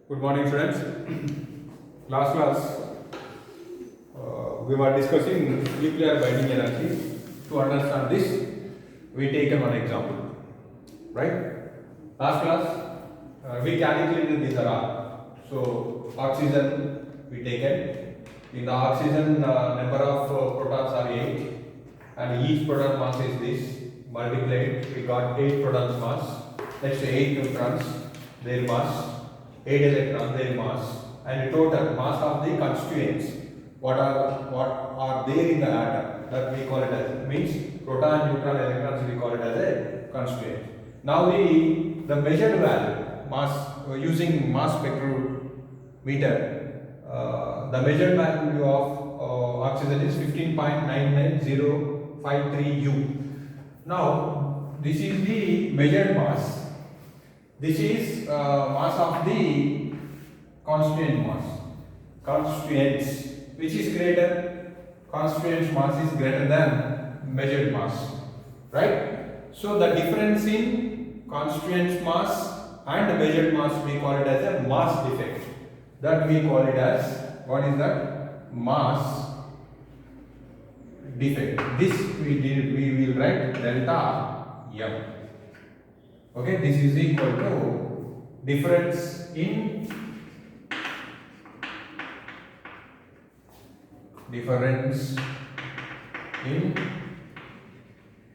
Good morning, students. Last class, we were discussing nuclear binding energy. To understand this, we taken one example, right? Last class, we calculated this R. So oxygen we taken. In the oxygen, number of protons are 8, and each proton mass is this. Multiplied, we got 8 protons mass. Next 8 neutrons, their mass. 8 electrons, their mass, and the total mass of the constituents. What are there in the atom? That we call it as means proton, neutron, electrons. We call it as a constituent. Now the measured value mass using mass spectrometer. The measured value of oxygen is 15.99053 U. Now this is the measured mass. This is mass of the constituent mass. Constituents, which is greater? Constituent mass is greater than measured mass, right? So the difference in constituent mass and measured mass, we call it as a mass defect. That we call it as, what is that? Mass defect. This we will write delta M. Okay, this is equal to difference in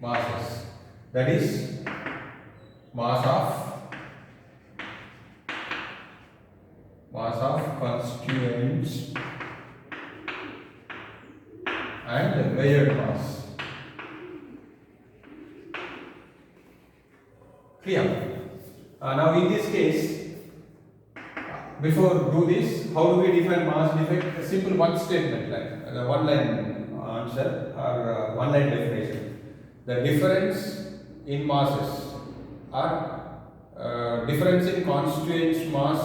masses. That is mass of constituents and measured mass. Clear? Now in this case, before do this, how do we define mass defect? A simple one statement, like one line answer or one line definition. The difference in masses or difference in constituents mass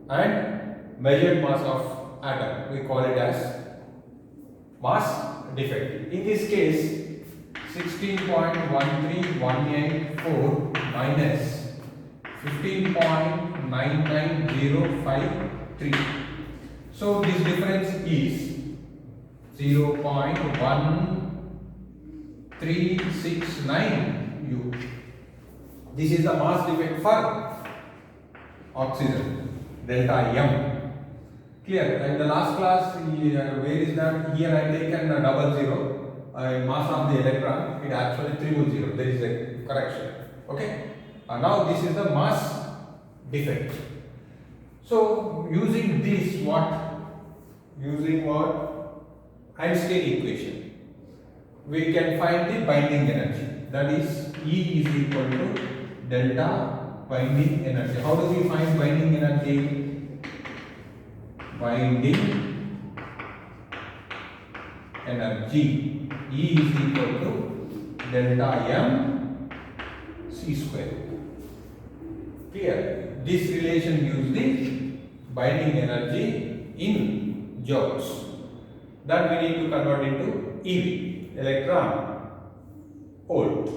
and measured mass of atom, we call it as mass defect. In this case, 16.13184 minus 15.99053. So this difference is 0.1369 U. This is the mass defect for oxygen, delta M. Clear? In the last class, where is that? Here I taken a double zero. Mass of the electron, it actually triple zero. There is a correction. Okay. Now this is the mass defect. So using this, using Einstein equation, we can find the binding energy. That is E is equal to delta binding energy. How do we find binding energy? Binding energy E is equal to delta M C square. Clear? This relation gives the binding energy in joules. That we need to convert into EV, electron volt.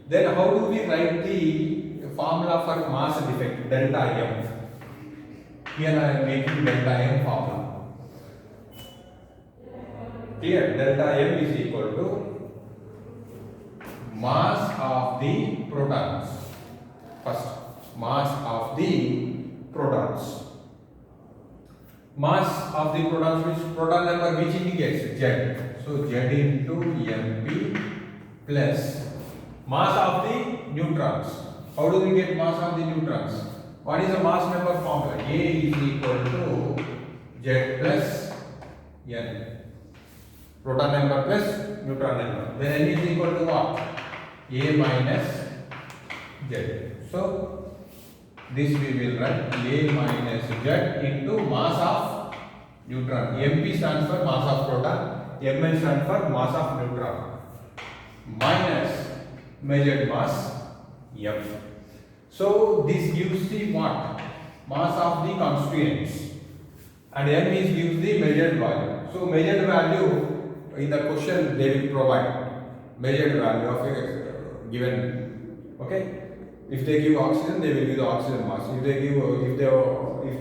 Then how do we write the formula for mass defect, delta M? Here I am making delta M formula. Clear? Delta M is equal to mass of the protons. First, mass of the protons. Mass of the protons, which proton number which indicates Z. So Z into Mp plus mass of the neutrons. How do we get mass of the neutrons? What is the mass number formula? A is equal to Z plus N. Proton number plus neutron number. Then N is equal to what? A minus Z. So this we will write A minus Z into mass of neutron. Mp stands for mass of proton, Mn stands for mass of neutron, minus measured mass M. So this gives the what? Mass of the constituents, and M is gives the measured value. So measured value, in the question they will provide measured value of a given. Okay, If they give oxygen, they will give the oxygen mass. If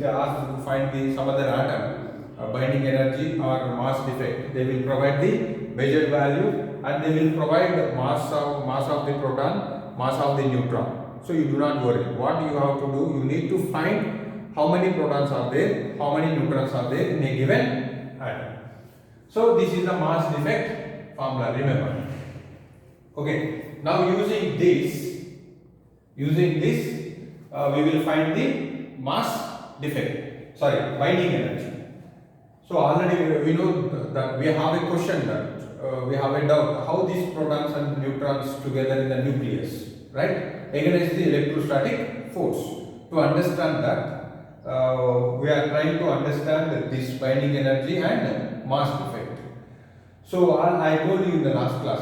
they ask to find some other atom binding energy or mass defect, they will provide the measured value, and they will provide mass of the proton, mass of the neutron. So you do not worry. What you have to do, you need to find how many protons are there, how many neutrons are there in a given atom. So this is the mass defect formula, remember. Okay, now using this, we will find the mass defect, binding energy. So already we know that we have a question, that we have a doubt how these protons and neutrons together in the nucleus, right, against the electrostatic force. To understand that, we are trying to understand this binding energy and mass defect. So I told you in the last class,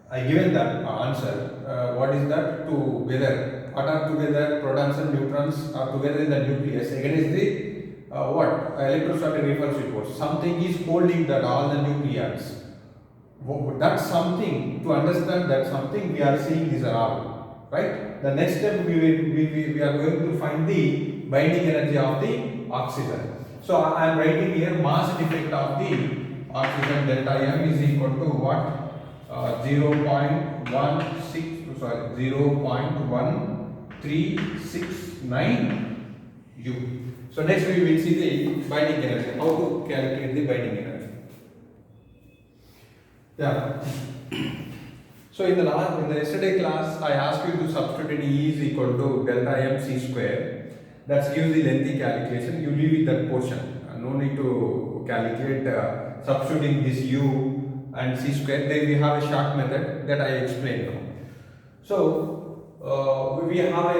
I given that answer. What is that? Together. What are together? Protons and neutrons are together in the nucleus against the electrostatic repulsive force. Something is holding that all the nucleons. That's something. To understand that something, we are seeing these are all. Right? The next step, we are going to find the binding energy of the oxygen. So I am writing here mass defect of the oxygen delta M is equal to what? 0.1369 U. So next we will see the binding energy, how to calculate the binding energy. Yeah. So in the yesterday class, I asked you to substitute E is equal to delta M C square. That's gives the lengthy calculation. You leave with that portion. No need to calculate substituting this U and C square. Then we have a short method that I explained now. So we have a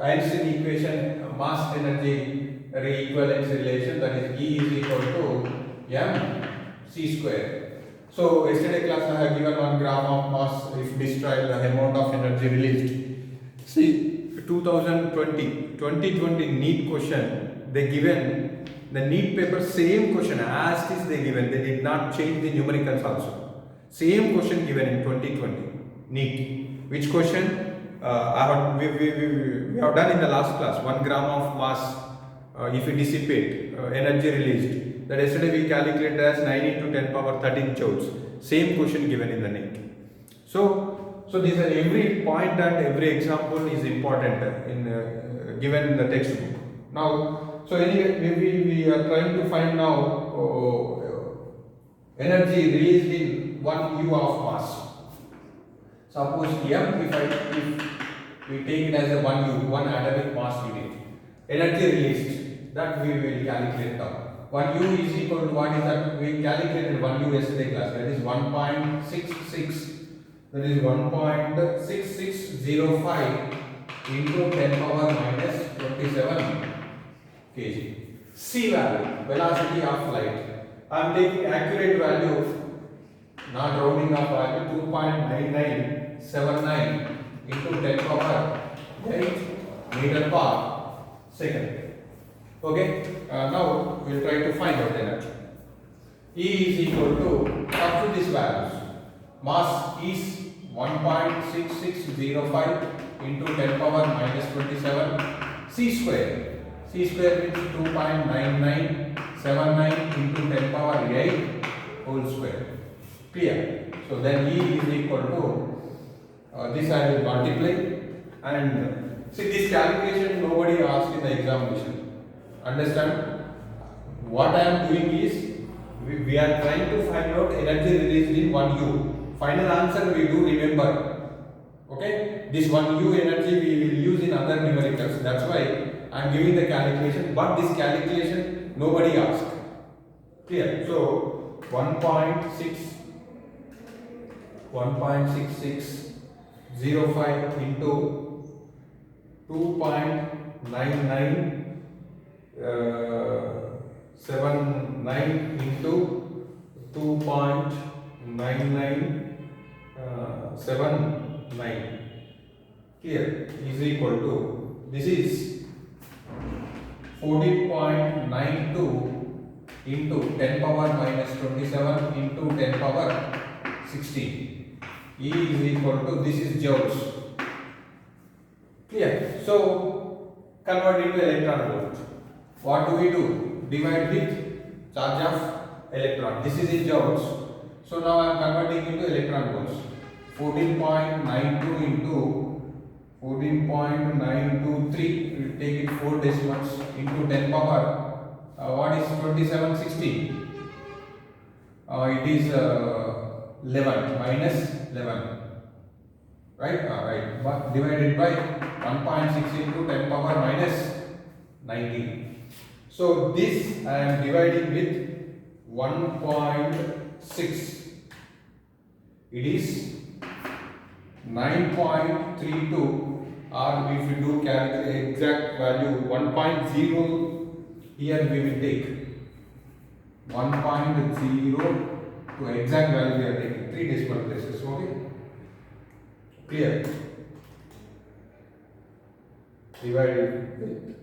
Einstein equation, mass energy equivalence relation, that is E is equal to M C square. So yesterday class I have given 1 gram of mass if destroyed, the amount of energy released. See, 2020 NEET question, they given the NEET paper, same question as is they given. They did not change the numericals also. Same question given in 2020 NEET. Which question? We have done in the last class. 1 gram of mass, if we dissipate, energy released. That yesterday we calculated as 9 into 10 power 13 joules. Same question given in the NEET. So these are every point and every example is important in given in the textbook. Now, so anyway, maybe we are trying to find now energy released in 1 U of mass. Suppose M, if we take it as a 1 U, 1 atomic mass unit, energy released, that we will calculate now. 1 U is equal to what is that? We calculated 1 U yesterday class, that is 1.66. That is 1.6605 into 10 power minus 27 kg. C value, velocity of light. I am taking accurate value, not rounding up value, 2.9979 into 10 power 8 meter per second. Okay, now we will try to find out energy. E is equal to, up to these values. Mass is 1.6605 into 10 power minus 27 C square. C square means 2.9979 into 10 power 8 whole square. Clear? So then E is equal to, this I will multiply, and see this calculation nobody asked in the examination. Understand? What I am doing is, we are trying to find out energy released in 1 U. Final answer we do remember. Okay? This 1 U energy we will use in other numericals. That's why I am giving the calculation. But this calculation nobody asked. Clear? So 1.6605 into 2.9979 into 2.9979 here is equal to, this is 14.92 into 10 power minus 27 into 10 power 16. E is equal to, this is joules. Clear? So convert into electron volt. What do we do? Divide with charge of electron. This is in joules. So now I am converting into electron volts. 14.92 into 14.923. We will take it 4 decimals into 10 power. What is 2760? It is 11 minus 11. Right? Right. But divided by 1.6 into 10 power minus 19. So this I am dividing with 1.6. It is 9.32, or if you do calculate exact value 1.0, here we will take 1.0 to exact value we are taking 3 decimal places. Okay, clear? Divided with,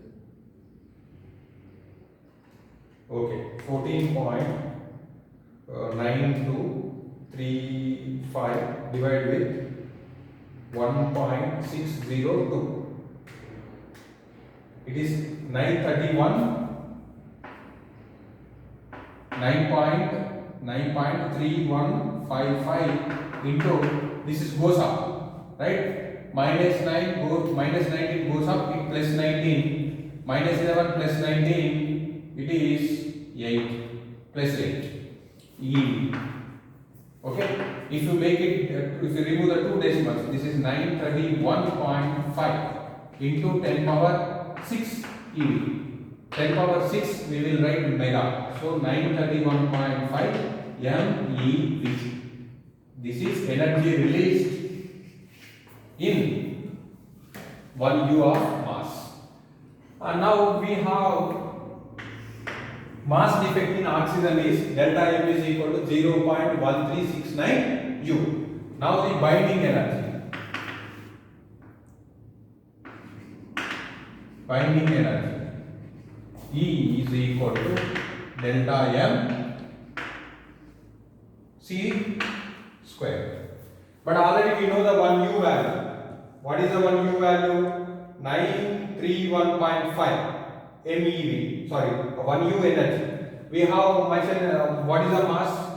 okay, 14.9235 divided with 1.602. It is 93155 into, this is goes up, right? Minus 9 goes, minus 19 goes up, it plus 19, minus 11 plus 19, it is 8 plus 8. E. Okay, if you make it, if you remove the 2 decimals, this is 931.5 into 10 power 6 eV. 10 power 6 we will write mega. So 931.5 MeV. This is energy released in 1 U of mass. And now we have mass defect in oxygen is delta M is equal to 0.1369 U. Now the binding energy. Binding energy E is equal to delta M C square. But already we know the 1 U value. What is the 1 U value? 931.5 MeV. Sorry, 1 U energy. We have mentioned what is the mass?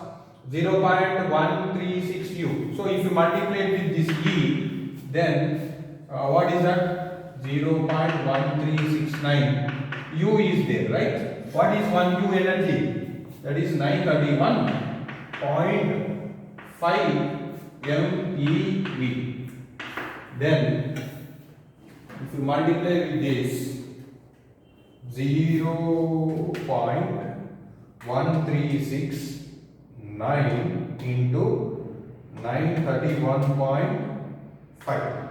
0.136 U. So if you multiply with this E, then what is that? 0.1369 U is there, right? What is 1 U energy? That is 931.5 MeV. Then if you multiply with this 0.1369 into 931.5,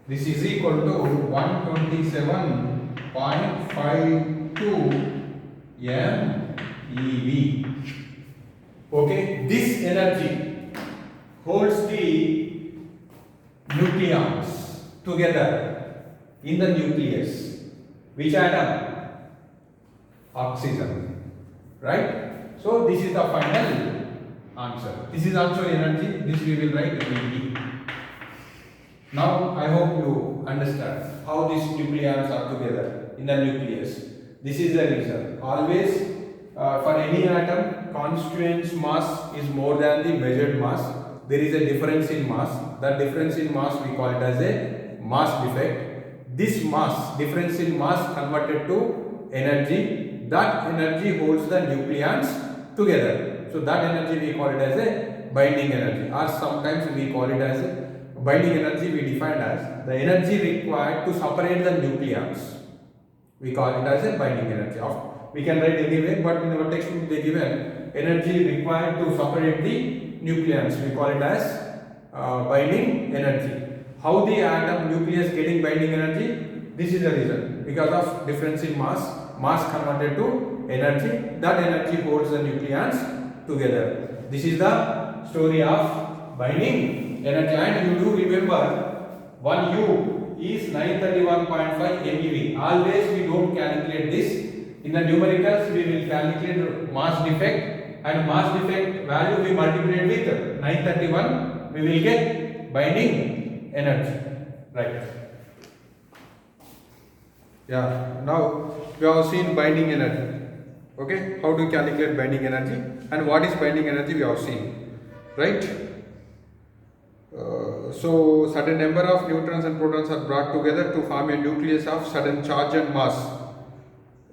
this is equal to 127.52 MeV. Okay, this energy holds the nucleons together in the nucleus. Which atom? Oxygen. Right? So this is the final answer. This is also energy. This we will write Vp. Now I hope you understand how these nucleons are together in the nucleus. This is the reason. Always for any atom, constituent mass is more than the measured mass. There is a difference in mass. That difference in mass we call it as a mass defect. This mass, difference in mass converted to energy, that energy holds the nucleons together. So that energy we call it as a binding energy, or sometimes we call it as a binding energy. We define as the energy required to separate the nucleons. We call it as a binding energy. We can write anyway, but in our textbook they given energy required to separate the nucleons. We call it as binding energy. How the atom nucleus getting binding energy? This is the reason. Because of difference in mass, mass converted to energy. That energy holds the nucleons together. This is the story of binding energy. And you do remember 1 U is 931.5 MeV. Always we don't calculate this. In the numericals we will calculate mass defect, and mass defect value we multiply with 931, we will get binding energy. Right. Yeah, now we have seen binding energy. Okay, how to calculate binding energy and what is binding energy we have seen, right? So certain number of neutrons and protons are brought together to form a nucleus of certain charge and mass.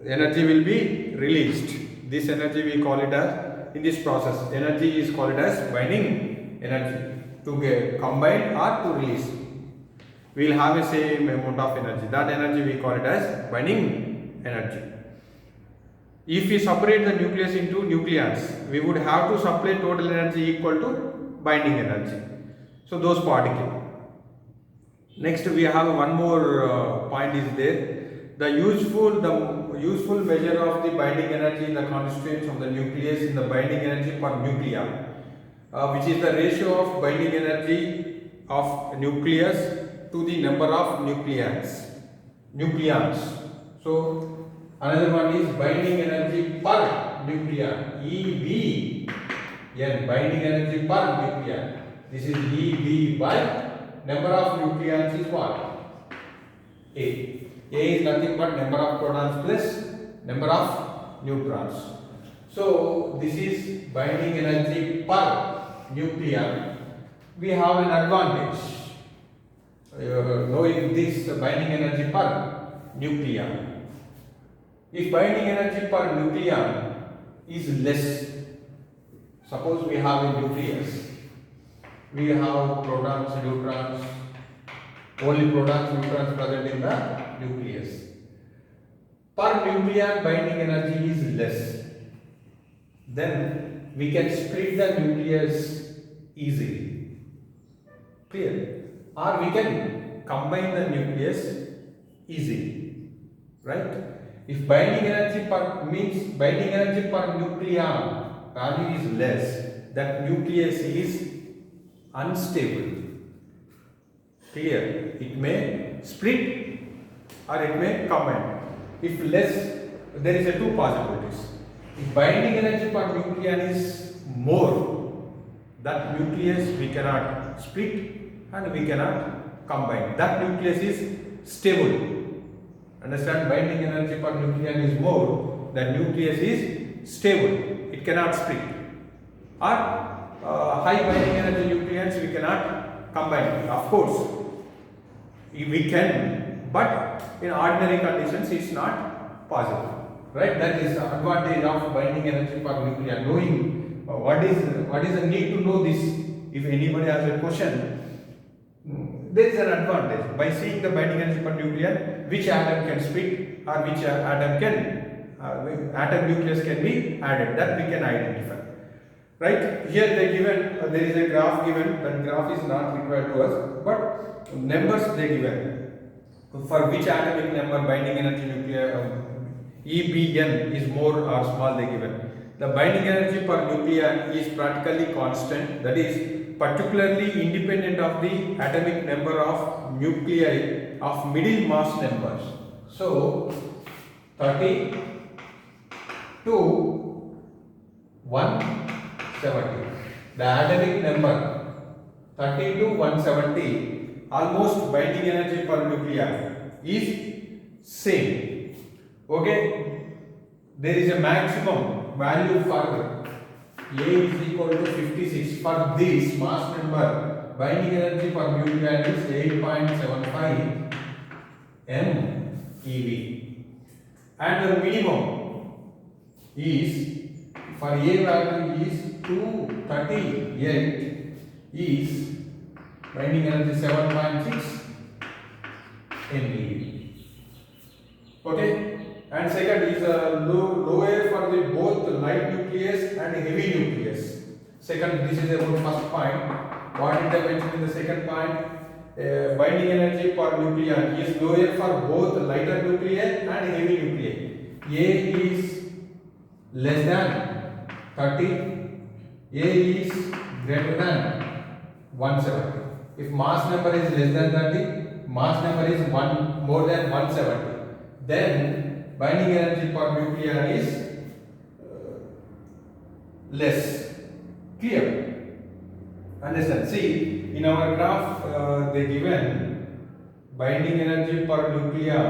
Energy will be released. This energy we call it as, in this process, energy is called as binding energy, to get combine or to release. We will have a same amount of energy. That energy we call it as binding energy. If we separate the nucleus into nucleons, we would have to supply total energy equal to binding energy. So those particles. Next we have one more point is there. The useful measure of the binding energy in the constituents of the nucleus in the binding energy per nucleon, which is the ratio of binding energy of nucleus to the number of nucleons. So another one is binding energy per nucleon, EBN, binding energy per nucleon. This is EB by number of nucleons is what? A. A is nothing but number of protons plus number of neutrons. So this is binding energy per nucleon. We have an advantage knowing this binding energy per nucleon. If binding energy per nucleon is less, suppose we have a nucleus, we have protons, neutrons, only protons, neutrons present in the nucleus. Per nucleon binding energy is less. Then we can split the nucleus easily. Clear? Or we can combine the nucleus easily. Right? If binding energy per means binding energy per nucleon value is less, that nucleus is unstable. Clear? It may split or it may combine. If less, there is a two possibilities. If binding energy per nucleon is more, that nucleus we cannot split and we cannot combine. That nucleus is stable. Understand? Binding energy per nucleon is more, that nucleus is stable. It cannot split. Or high binding energy nucleons we cannot combine. Of course, we can, but in ordinary conditions it's not possible. Right? That is the advantage of binding energy per nucleon. Knowing what is the need to know this. If anybody has a question, there is an advantage by seeing the binding energy per nucleon, which atom can split or which atom nucleus can be added. That we can identify. Right? Here they given, there is a graph given. That graph is not required to us, but numbers they given. For which atomic number binding energy nuclear EBN is more or small they given. The binding energy per nucleon is practically constant, that is particularly independent of the atomic number of nuclei of middle mass numbers. So 30 to 170. The atomic number 30 to 170, almost binding energy per nucleon is same. Okay, there is a maximum value for A is equal to 56. For this mass number, binding energy per nucleon is 8.75 MeV. And the minimum is, for A value is 238, is binding energy 7.6 MeV. Okay. And second is lower for the both light nucleus and heavy nucleus. Second, this is about first point. What is the mentioned in the second point? Binding energy per nucleon is lower for both lighter nuclei and heavy nuclei. A is less than 30. A is greater than 170. If mass number is less than 30, mass number is more than 170, then binding energy per nucleon is less. Clear? Understand? See, in our graph they given binding energy per nucleon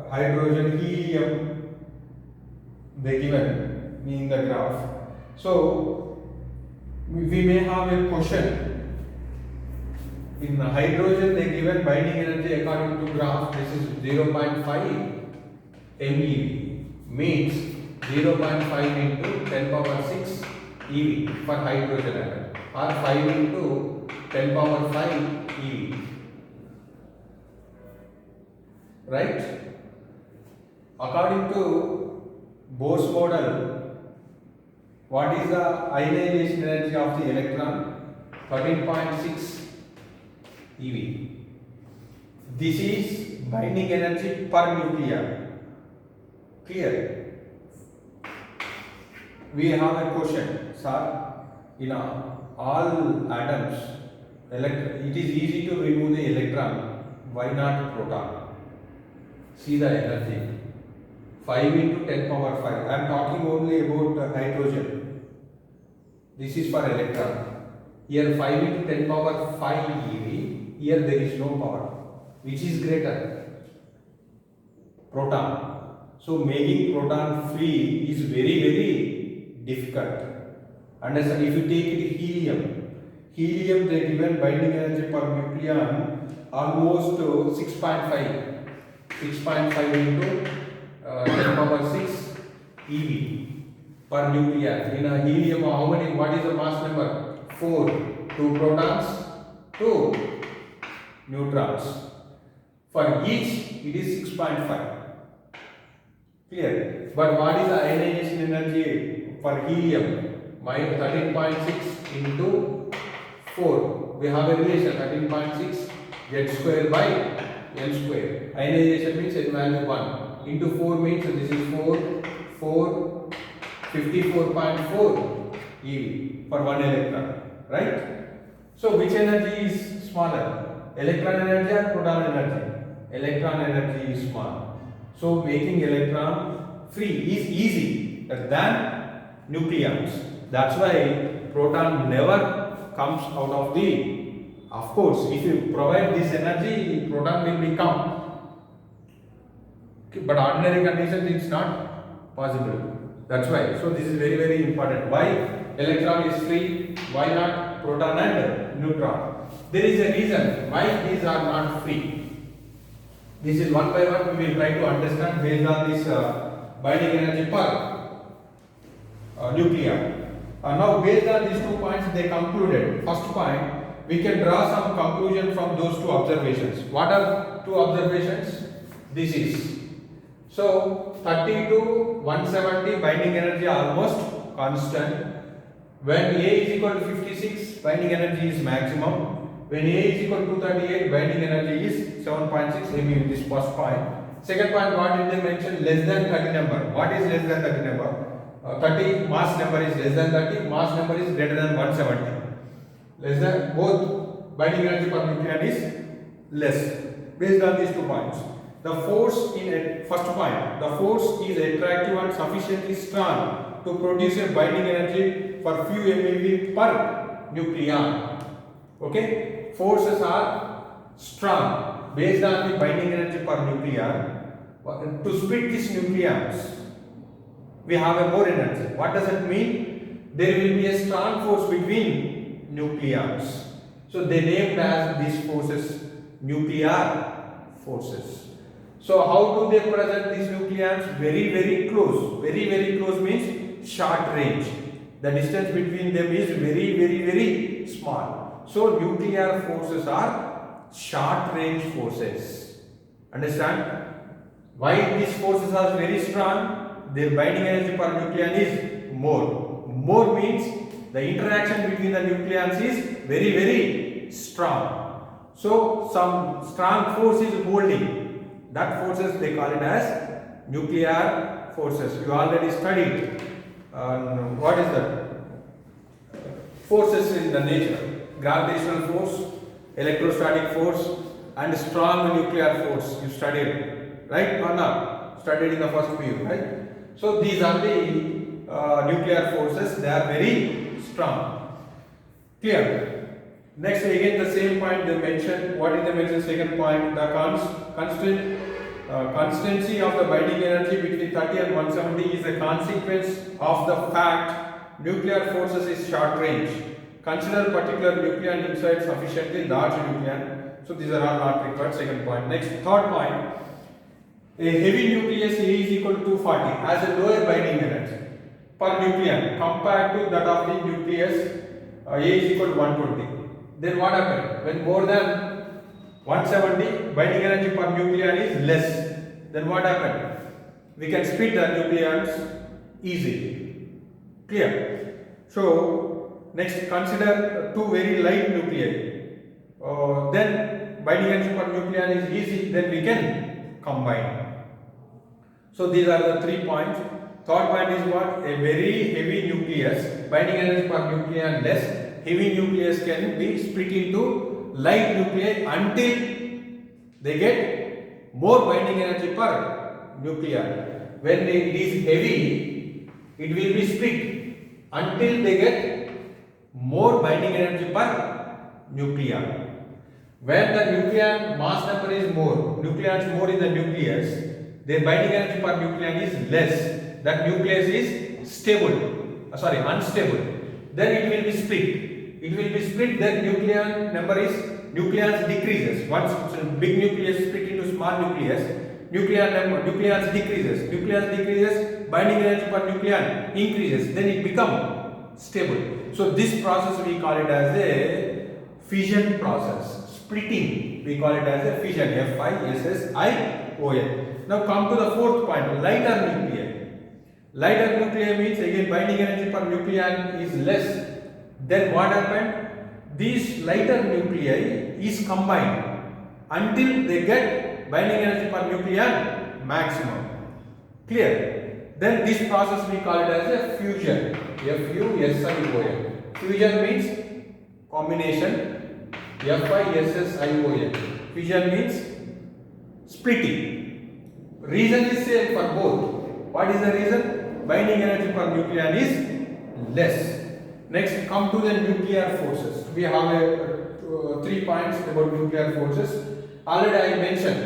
hydrogen, helium, they given me in the graph. So we may have a question. In hydrogen, they given binding energy according to graph. This is 0.5 MeV, means 0.5 into 10 power 6 eV for hydrogen atom, or 5 into 10 power 5 eV. Right? According to Bohr's model, what is the ionization energy of the electron? 13.6 eV. This is binding energy per nuclear. Clear? We have a question, sir. In all atoms, it is easy to remove the electron. Why not proton? See the energy. 5 into 10 power 5. I am talking only about hydrogen. This is for electron. Here 5 into 10 power 5 eV. Here there is no power. Which is greater? Proton. So making proton free is very difficult. Understand? If you take it helium they given binding energy per nucleon almost 6.5 into 10 power 6 eV per nucleon. In a helium, what is the mass number? 4. 2 protons, 2 neutrons. For each, it is 6.5. Clear? But what is the ionization energy for helium? Minus 13.6 into 4. We have a relation 13.6 Z square by N square. Ionization means N value 1. Into 4 means this is 4, 54.4 eV for 1 electron. Right? So which energy is smaller? Electron energy or proton energy? Electron energy is small. So making electron free is easy than nucleons. That's why proton never comes out of the. Of course, if you provide this energy, proton will become. But ordinary conditions it's not possible. That's why. So this is very important. Why electron is free? Why not proton and neutron? There is a reason why these are not free. This is one by one we will try to understand based on this binding energy per nucleon. Now based on these 2 points they concluded. First point, we can draw some conclusion from those 2 observations. What are 2 observations? This is. So 30 to 170 binding energy almost constant. When A is equal to 56, binding energy is maximum. When A is equal to 238, binding energy is 7.6 MeV. This first point. Second point, what did they mention? Less than 30 number. What is less than 30 number? 30 mass number is less than 30, mass number is greater than 170. Less than, both binding energy per nucleon is less. Based on these 2 points. The force in a first point, the force is attractive and sufficiently strong to produce a binding energy for few MeV per nucleon. Okay, forces are strong based on the binding energy per nucleon. To split these nucleons, we have a more energy. What does it mean? There will be a strong force between nucleons. So they named as these forces nuclear forces. So how do they present these nucleons? Very close. Very close means short range. The distance between them is very small. So nuclear forces are short range forces. Understand? Why these forces are very strong? Their binding energy per nucleon is more. More means the interaction between the nucleons is very strong. So some strong force is holding. That forces they call it as nuclear forces. You already studied what is that? Forces in the nature. Gravitational force, electrostatic force and strong nuclear force. You studied, right or not? Studied in the first PU, right? So these are the nuclear forces. They are very strong. Clear? Next again the same point they mentioned. What is the mentioned second point? The constant constancy of the binding energy between 30 and 170 is a consequence of the fact nuclear forces is short range. Consider particular nucleon inside sufficiently large nucleon. So these are all not required. Second point. Next, third point. A heavy nucleus A is equal to 240 has a lower binding energy per nucleon compared to that of the nucleus A is equal to 120. Then what happened? When more than 170 binding energy per nucleon is less, then what happened? We can split the nucleons easily. Clear? So next, consider two very light nuclei. Then binding energy per nucleon is easy. Then we can combine. So these are the 3 points. Third point is what? A very heavy nucleus, binding energy per nucleon less. Heavy nucleus can be split into light nuclei until they get more binding energy per nucleon. When it is heavy, it will be split until they get more binding energy per nucleon. When the nucleon mass number is more, nucleons more in the nucleus, their binding energy per nucleon is less. That nucleus is unstable. Then it will be split. It will be split. Then nucleons decreases. Once big nucleus split into small nucleus, nucleons decreases. Nucleons decreases. Binding energy per nucleon increases. Then it becomes stable. So this process we call it as a fission process. Splitting we call it as a fission. Fission. Now come to the fourth point. Lighter nuclei. Lighter nuclei means again binding energy per nucleon is less. Then what happened? These lighter nuclei is combined until they get binding energy per nucleon maximum. Clear? Then this process we call it as a fusion. Fusion. Fusion means combination. Fission. Fusion means splitting. Reason is same for both. What is the reason? Binding energy per nucleon is less. Next, come to the nuclear forces. We have 3 points about nuclear forces. Already I mentioned.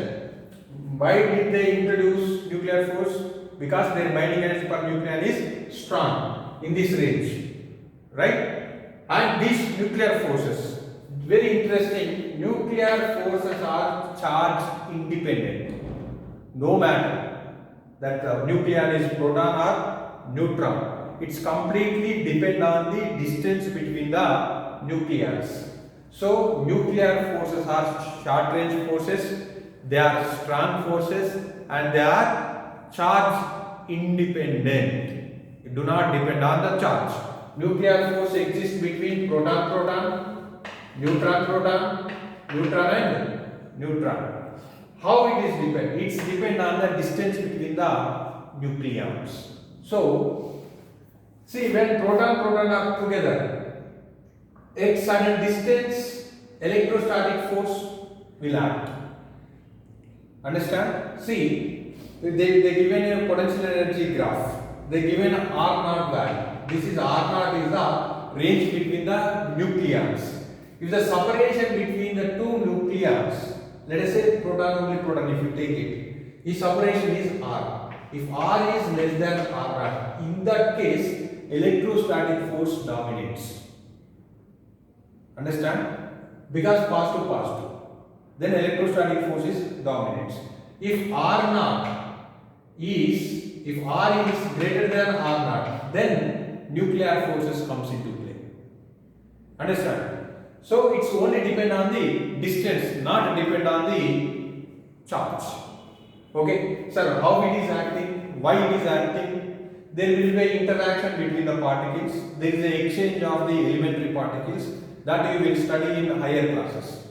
Why did they introduce nuclear force? Because their binding energy per nucleon is strong in this range, right? And these nuclear forces, very interesting. Nuclear forces are charge independent. No matter that the nucleon is proton or neutron. It's completely depend on the distance between the nucleons. So nuclear forces are short range forces, they are strong forces, and they are charge independent. It do not depend on the charge. Nuclear force exists between proton, neutron, and neutron. How it is depend? It's depend on the distance between the nucleons. So see, when proton are together, at certain distance, electrostatic force will act. Understand? See, they given a potential energy graph. They given a R0 value. This is R0 is the range between the nucleons. If the separation between the two nucleons, let us say proton, if you take it, the separation is R. If R is less than R0, in that case, electrostatic force dominates. Understand? Because positive. Then electrostatic force is dominates. If R is greater than R0, then nuclear forces comes into play. Understand? So it's only depend on the distance, not depend on the charge. Okay, sir, how it is acting, why it is acting? There will be interaction between the particles. There is an exchange of the elementary particles that you will study in higher classes.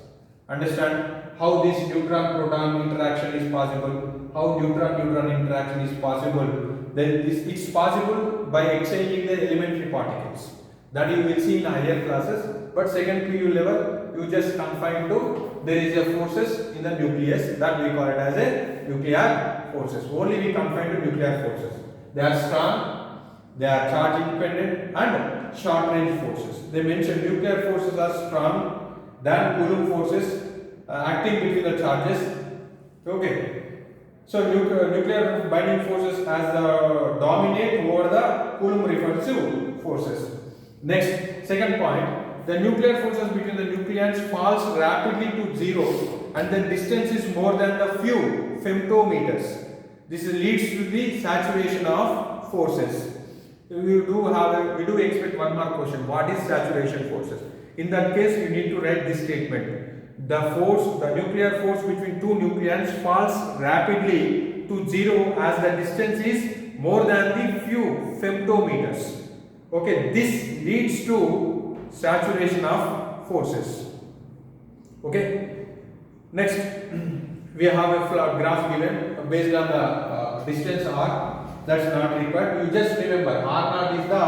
Understand how this neutron-proton interaction is possible, how neutron-neutron interaction is possible. Then it's possible by exchanging the elementary particles. That you will see in higher classes. But second PU level, you just confine to there is a forces in the nucleus that we call it as a nuclear forces. Only we confine to nuclear forces. They are strong, they are charge independent and short range forces. They mentioned nuclear forces are strong than Coulomb forces acting between the charges. Okay. So nuclear binding forces as dominate over the Coulomb repulsive forces. Next, second point, the nuclear forces between the nucleons falls rapidly to zero and the distance is more than the few femtometers. This leads to the saturation of forces. We do expect one more question. What is saturation forces? In that case, you need to write this statement. The nuclear force between two nucleons falls rapidly to zero as the distance is more than the few femtometers. Okay, this leads to saturation of forces. Okay, next we have a graph given based on the distance r. That's not required. You just remember r0 is the,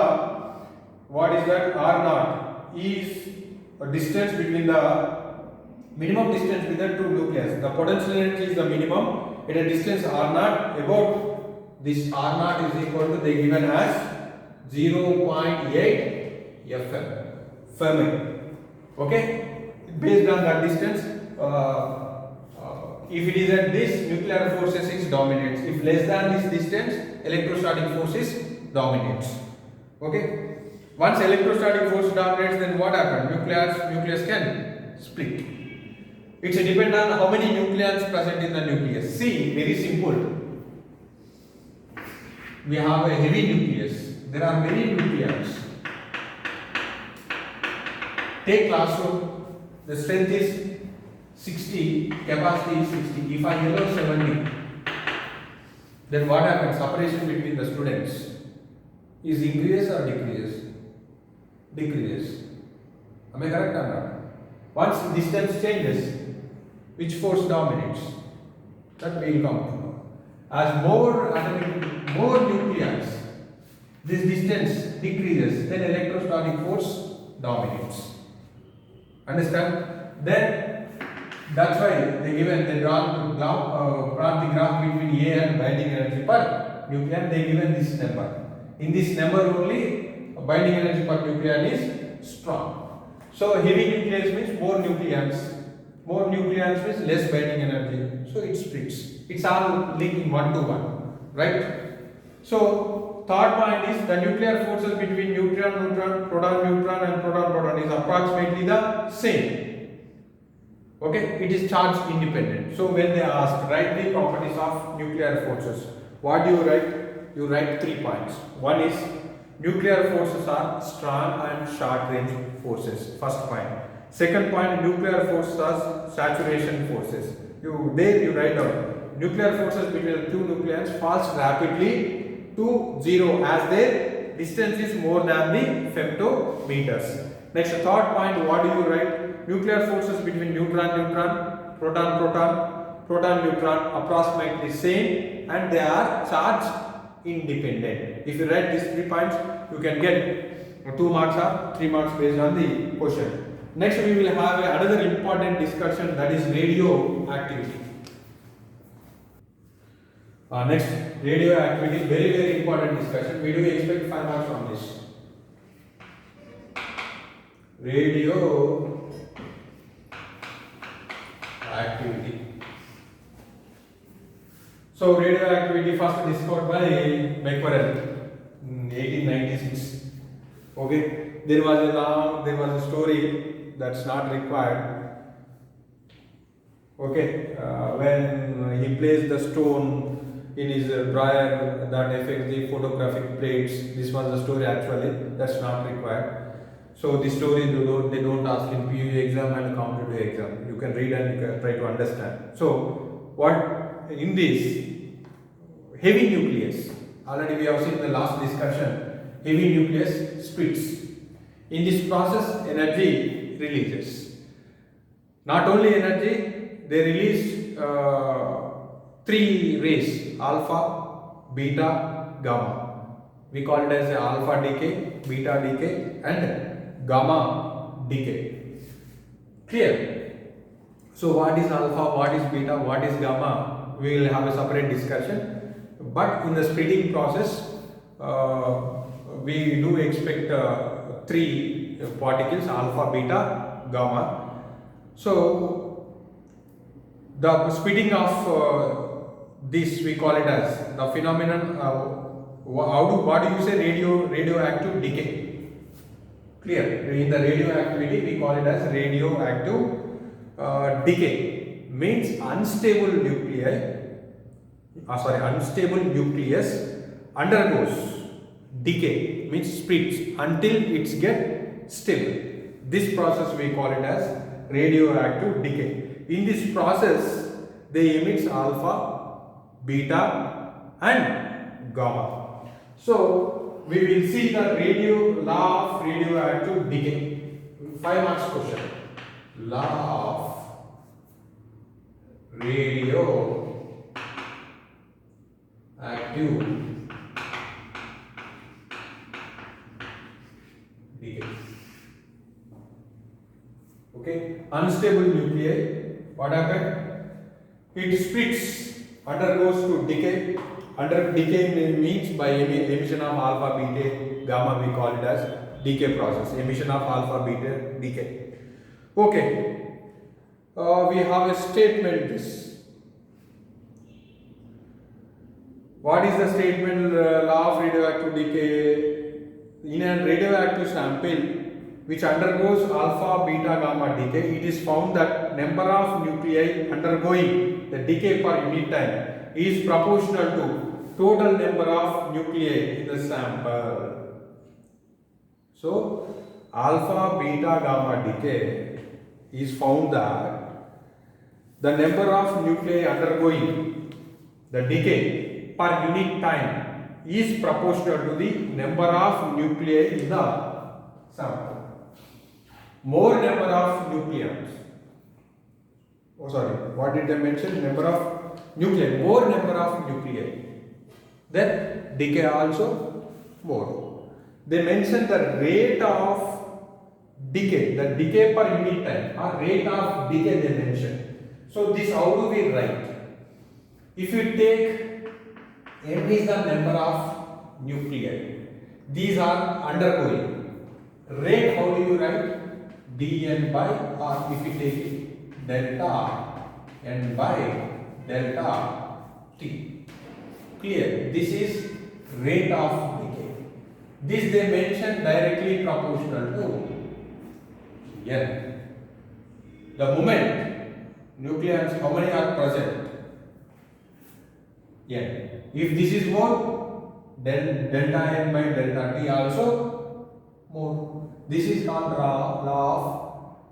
what is that? R0 is a distance between the minimum distance between the two nucleus. The potential energy is the minimum at a distance r0. About this r0 is equal to, they given as 0.8 fm Fermi. Okay, based on that distance, if it is at this, nuclear forces is dominates. If less than this distance, electrostatic forces dominates. Okay, once electrostatic force dominates, then what happens? Nucleus can split. It's depend on how many nucleons present in the nucleus. See, very simple. We have a heavy nucleus. There are many nucleons. Take classroom. The strength is 60, capacity is 60. If I allow 70, then what happens? Separation between the students is increases or decreases? Decreases. Am I correct or not? Once distance changes, which force dominates? That we will come to know. As more nucleons, this distance decreases, then electrostatic force dominates. Understand? Then that's why they brought the graph between A and binding energy per nucleon. They given this number. In this number only, binding energy per nucleon is strong. So heavy nucleus means more nucleons. More nucleons means less binding energy. So it splits. It's all linking one to one, right? So third point is the nuclear forces between neutron, proton, and proton is approximately the same. Okay, it is charge independent. So when they ask, write the properties of nuclear forces, what do you write? You write 3 points. One is nuclear forces are strong and short range forces. First point. Second point, nuclear forces are saturation forces. You write down nuclear forces between the two nucleons falls rapidly to zero as their distance is more than the femtometers. Next, third point, what do you write? Nuclear forces between neutron, proton, neutron approximately same and they are charge independent. If you write these 3 points, you can get 2 marks or 3 marks based on the question. Next, we will have another important discussion, that is radioactivity. Next, radioactivity, very important discussion. We do expect 5 marks from this. Radioactivity. So radioactivity first discovered by Becquerel in 1896. Okay, there was a story that's not required. Okay, when he placed the stone in his dryer, that affects the photographic plates. This was the story actually. That's not required. So the story they don't ask in PU exam and competitive exam. You can read and you can try to understand. So what in this heavy nucleus, already we have seen in the last discussion, heavy nucleus splits. In this process, energy releases. Not only energy, they release 3 rays: alpha, beta, gamma. We call it as a alpha decay, beta decay, and gamma decay. Clear? So what is alpha, what is beta, what is gamma? We will have a separate discussion. But in the splitting process, we do expect 3 particles: alpha, beta, gamma. So the splitting of this we call it as the phenomenon. What do you say? Radioactive decay. Clear? In the radioactivity, we call it as radioactive decay. Means unstable nucleus undergoes decay, means splits until it's get stable. This process we call it as radioactive decay. In this process, they emit alpha, beta, and gamma. So we will see the law of radioactive decay. 5 marks question. Law of radioactive decay. Okay, unstable nuclei. What happened? It splits, undergoes to decay. Under decay means by emission of alpha, beta, gamma. We call it as decay process. Emission of alpha, beta, decay. Okay. We have a statement. This. What is the statement? Law of radioactive decay. In a radioactive sample which undergoes alpha, beta, gamma decay, it is found that number of nuclei undergoing the decay per unit time is proportional to total number of nuclei in the sample. So, alpha, beta, gamma decay is found that the number of nuclei undergoing the decay per unit time is proportional to the number of nuclei in the sample. More number of nucleons. Oh, sorry. What did they mention? Number of nuclei. More number of nuclei. Then decay also more. They mention the rate of decay. The decay per unit time or rate of decay they mention. So this how do we write? If you take n is the number of nuclei. These are undergoing. Rate how do you write? dn by, or if you take delta n by delta t. Clear? This is rate of decay. This they mention directly proportional to n. The moment nucleons, how many are present? N. If this is more, then delta n by delta t also more. This is called law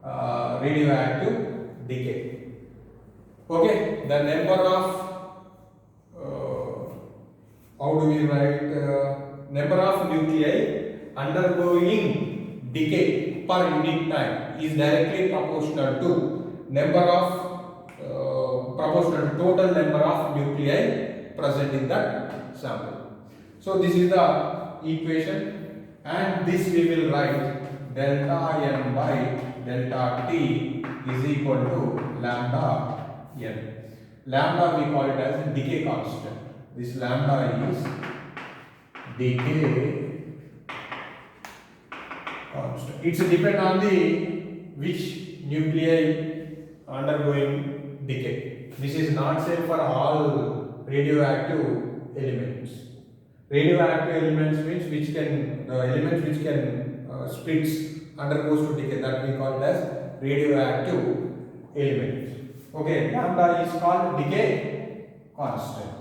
of radioactive decay. Okay, the number of how do we write? Number of nuclei undergoing decay per unit time is directly proportional to number of proportional to total number of nuclei present in that sample. So this is the equation, and this we will write delta n by delta t is equal to lambda n. Lambda we call it as decay constant. This lambda is decay constant. It's depend on the which nuclei undergoing decay. This is not same for all radioactive elements. Radioactive elements means which can elements which can splits undergoes to decay, that we call it as radioactive elements. Okay, lambda is called decay constant.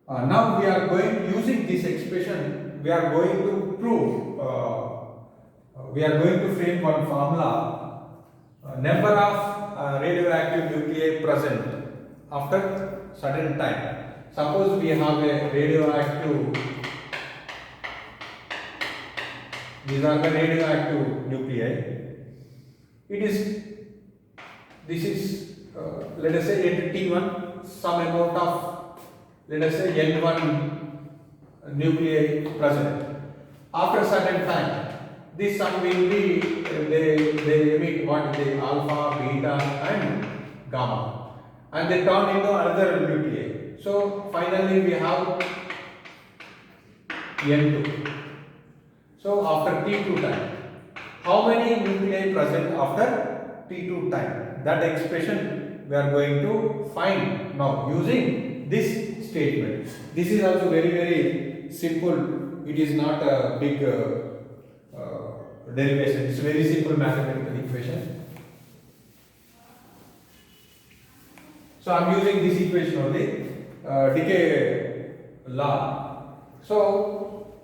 Now we are going using this expression. We are going to prove. We are going to frame one formula. Number of radioactive nuclei present after certain time. Suppose we have a radioactive. These are the radioactive nuclei. This is let us say at T1 some amount of, let us say N1 nuclei present. After certain time, this sum will be they emit what is the alpha, beta, and gamma, and they turn into another nuclei. So finally we have N2. So after T2 time, how many nuclei present after T2 time? That expression we are going to find now using this statement. This is also very simple. It is not a big derivation. It's a very simple mathematical equation. So I'm using this equation only, decay law. So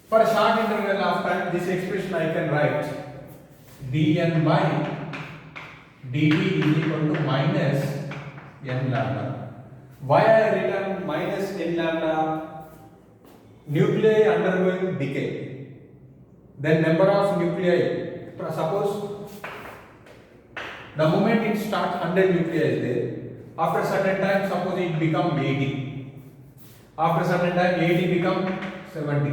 for a short interval of time, this expression I can write dn by dt is equal to minus n lambda. Why I written minus n lambda? Nuclei undergoing decay. Then number of nuclei. Suppose the moment it starts 100 nuclei is there. After certain time, suppose it become 80. After certain time, 80 become 70.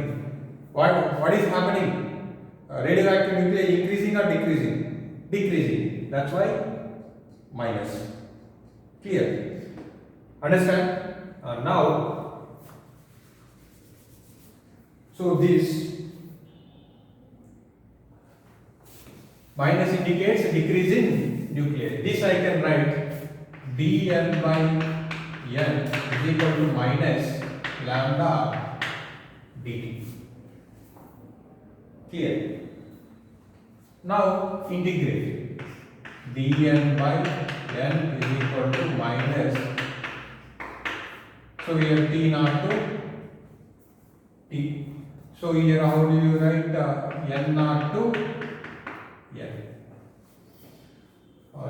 What is happening? Radioactive nuclei increasing or decreasing? Decreasing. That's why minus. Clear? Understand? Now, so this minus indicates decrease in nuclei. This I can write dn by n is equal to minus lambda dt. Clear? Now integrate dn by n is equal to minus, so here t naught to t. So here how do you write n naught to n?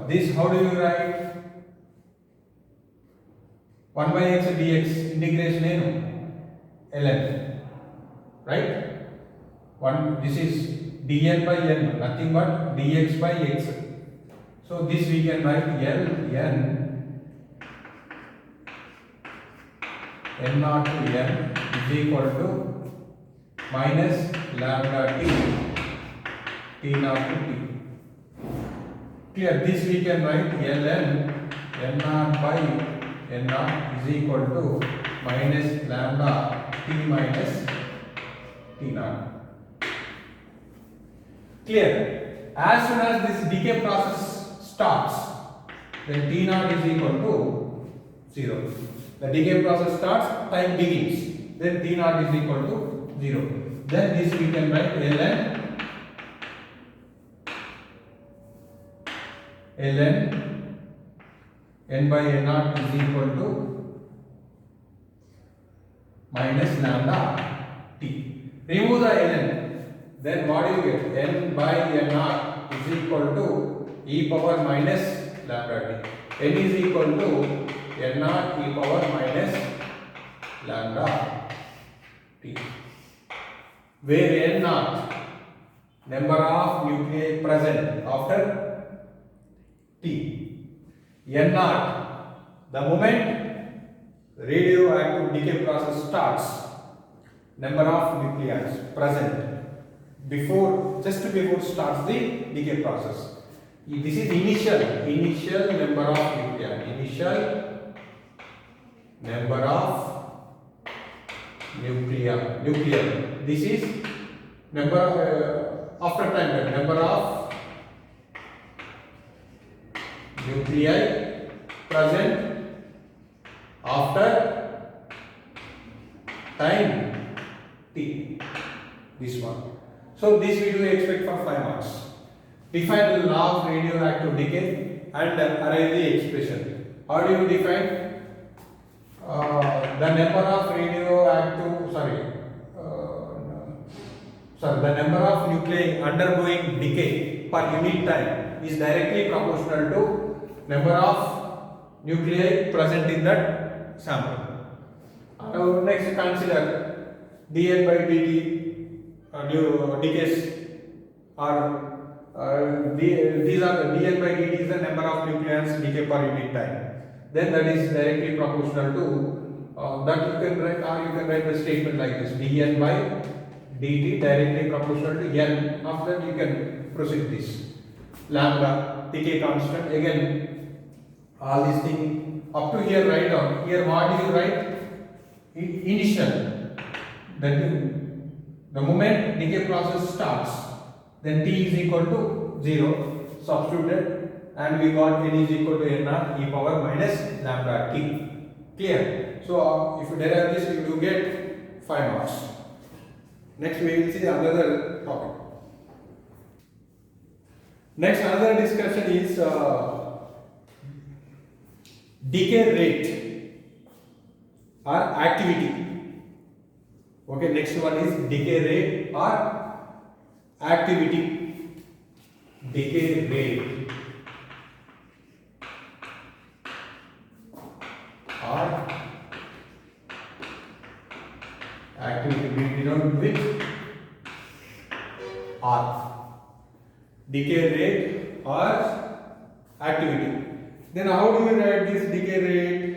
This how do you write? 1 by x dx integration ln, right? This is dn by n, nothing but dx by x. So this we can write ln n naught to n is equal to minus lambda t naught to t. Clear? This we can write ln n naught by n naught is equal to minus lambda t minus t naught. Clear? As soon as this decay process starts, then t naught is equal to 0. The decay process starts, time begins, then t naught is equal to 0. Then this we can write ln n by n naught is equal to minus lambda t. Remove the ln, then what do you get? N by n naught is equal to e power minus lambda t. N is equal to n naught e power minus lambda t, where n naught number of nuclei present after t. N naught, the moment radioactive decay process starts, number of nuclei present just before starts the decay process. This is initial number of nuclei. Initial number of nuclei. This is number after time, number of nuclei present after time t. This one. So this we do expect for 5 marks. Define the law of radioactive decay and arrive the expression. How do you define? The number of the number of nuclei undergoing decay per unit time is directly proportional to number of nuclei present in that sample. Now next consider dn by dt decays these are dn by dt is the number of nucleons decay per unit time. Then that is directly proportional to that you can write, or you can write the statement like this: dn by dt directly proportional to n. After that you can proceed this. Lambda decay constant, again all these things up to here write down. Here what do you write? Initial. Then the moment decay process starts, then t is equal to 0, substituted, and we got n is equal to n naught e power minus lambda t. Clear? So if you derive this, you will get 5 marks. Next we will see another topic. Next another discussion is decay rate or activity. Okay, next one is decay rate or activity. Decay rate or activity, we denote with R. Decay rate or activity. Then how do we write this decay rate?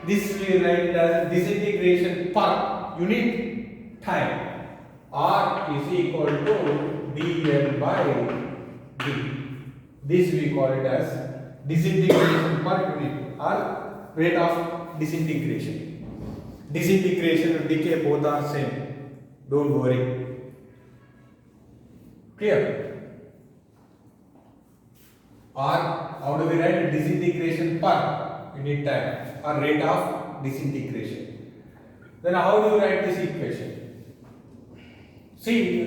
This we write as disintegration per unit time. R is equal to dN by d. This we call it as disintegration per unit or rate of disintegration. Disintegration and decay both are same. Don't worry. Clear? Or how do we write disintegration per unit time or rate of disintegration? Then how do you write this equation? See,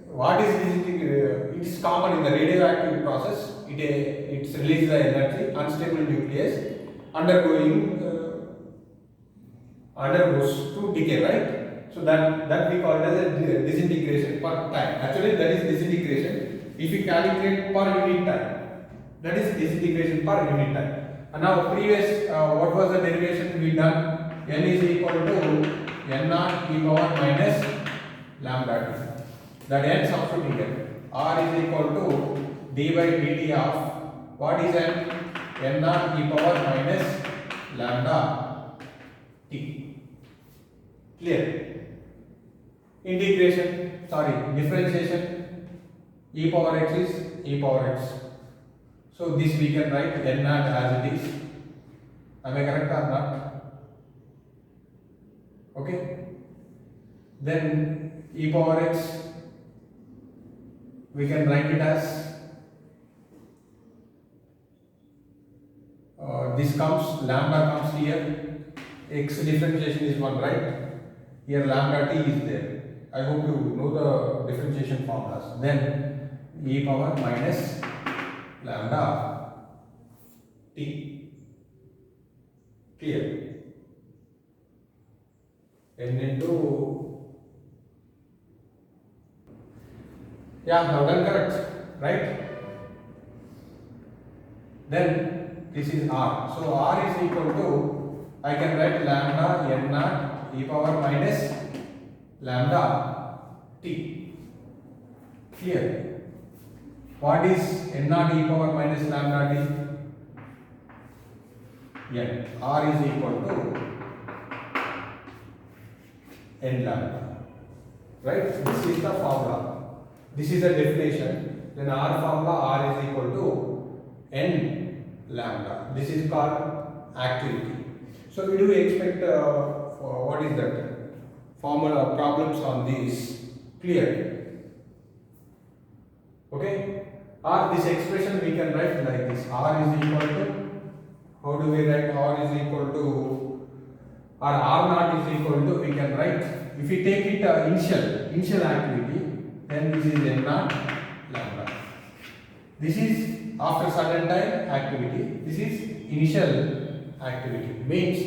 what is disintegration? It is common in the radioactive process. It releases the energy. Unstable nucleus undergoes to decay, right? So that we call it as a disintegration per time. Actually, that is disintegration. If we calculate per unit time, that is disintegration per unit time. And now previous, what was the derivation we done? N is equal to n naught e power minus lambda t. That n substituted. R is equal to d by dt of what is n naught e power minus lambda t. Clear? Differentiation, e power x is e power x. So this we can write n naught as it is. Am I correct or not? Okay. Then e power x, we can write it as this comes, lambda comes here, x differentiation is 1, right? Here lambda t is there. I hope you know the differentiation formulas. Then e power minus lambda t. Clear? N into, yeah, I've done correct, right? Then this is R. So R is equal to, I can write lambda n naught e power minus lambda t. Clear? What is n naught e power minus lambda t? N. R is equal to n lambda. Right? This is the formula. This is the definition. Then R formula, R is equal to n lambda. This is called activity. So we do expect what is that formula problems on these. Clear? Okay? Or this expression we can write like this. R is equal to, how do we write R is equal to, or R naught is equal to, we can write, if we take it initial activity, then this is n naught lambda. This is after certain time activity. This is initial activity. Means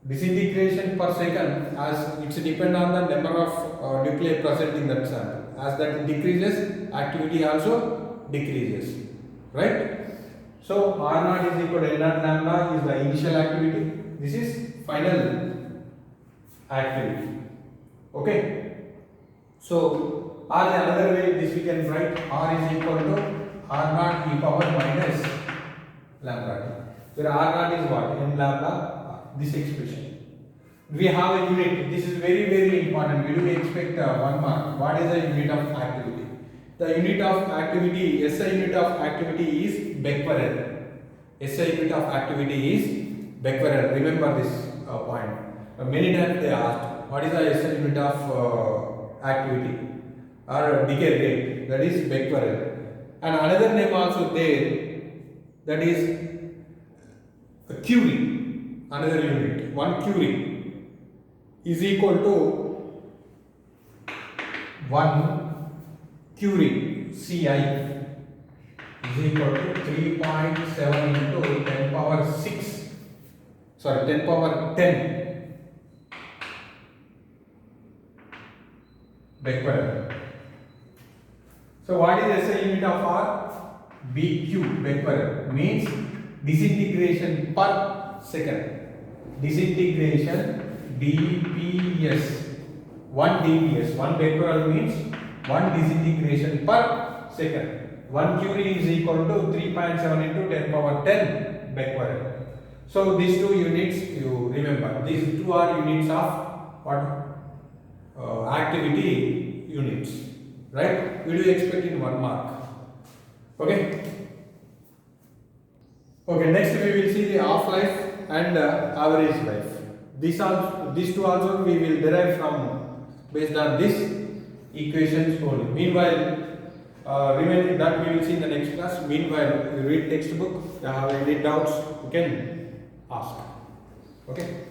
disintegration per second, as it's depend on the number of nuclei present in that sample. As that decreases, activity also decreases. Right? So R naught is equal to n naught lambda is the initial activity. This is final activity. Okay? So or another way this we can write, R is equal to R naught e power minus lambda t. Where R naught is what? N lambda. This expression. We have a unit. This is very, very important. We do expect 1 mark. What is the unit of activity? The unit of activity, SI unit of activity is Becquerel. SI unit of activity is Becquerel. Remember this point. Many times they asked, what is the SI unit of activity or decay rate? That is Becquerel. and another name also there, that is a Curie, another unit. 1 Curie is equal to 1 Curie Ci is equal to 3.7 into 10 power 6, sorry 10 power 10 becquerel. So what is SI unit of R? BQ becquerel means disintegration per second. Disintegration dps, 1 dps, 1 becquerel means 1 disintegration per second. 1 Curie is equal to 3.7 into 10 power 10 becquerel. So these two units you remember. These two are units of what? Activity units, right? We do expect in 1 mark. Okay. Okay. Next we will see the half life and average life. These two also we will derive from based on this equations only. Meanwhile, remaining that we will see in the next class. Meanwhile, you read textbook. If you have any doubts, you can ask. Okay.